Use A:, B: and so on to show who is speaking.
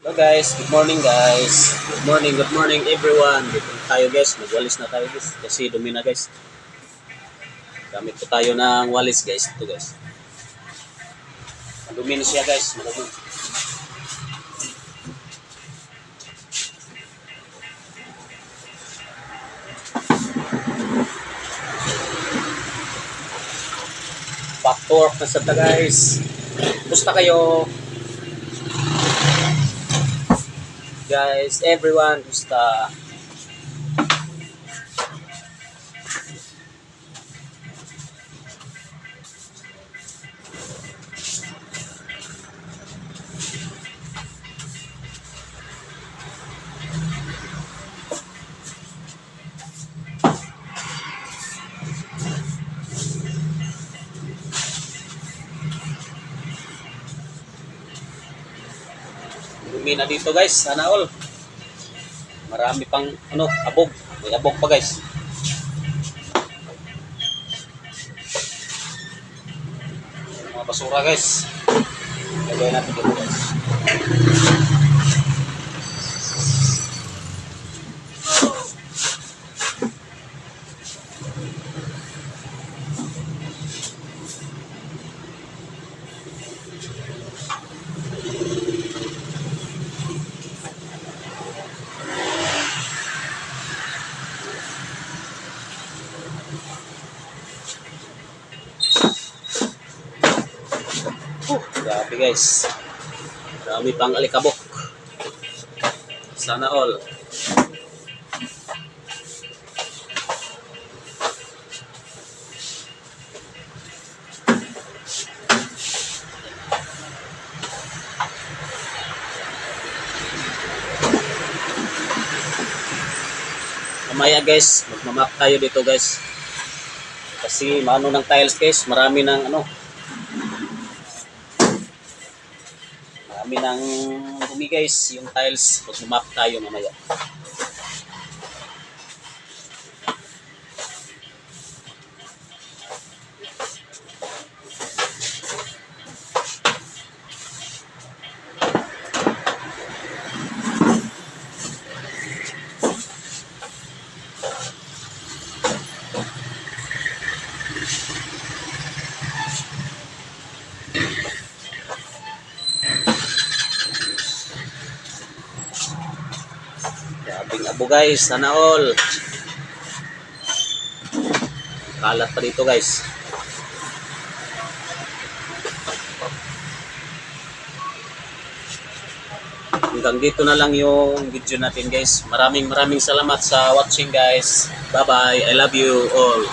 A: Hello guys, good morning guys. Good morning everyone. Dito na tayo guys, magwalis na tayo guys. Kasi dumi na guys. Gamit po tayo ng walis guys. Ito guys. Madumi na siya guys, madumi. Back to work na sa guys. Kumusta kayo? Guys, everyone, kumusta? Dumi na dito guys, sana all. Marami pang abog. May abog pa guys. Mga basura guys. Lagay natin dito guys. Grabe guys. Marami pang alikabok. Sana all. Mamaya guys, magmamap tayo dito guys. Kasi maano ng tiles guys, marami ng marami ng dumi guys, yung tiles. Magmamap tayo mamaya. Grabing abo guys, sana all. Kalat pa dito guys. Hanggang dito na lang yung video natin guys. Maraming salamat sa watching guys. Bye bye, I love you all.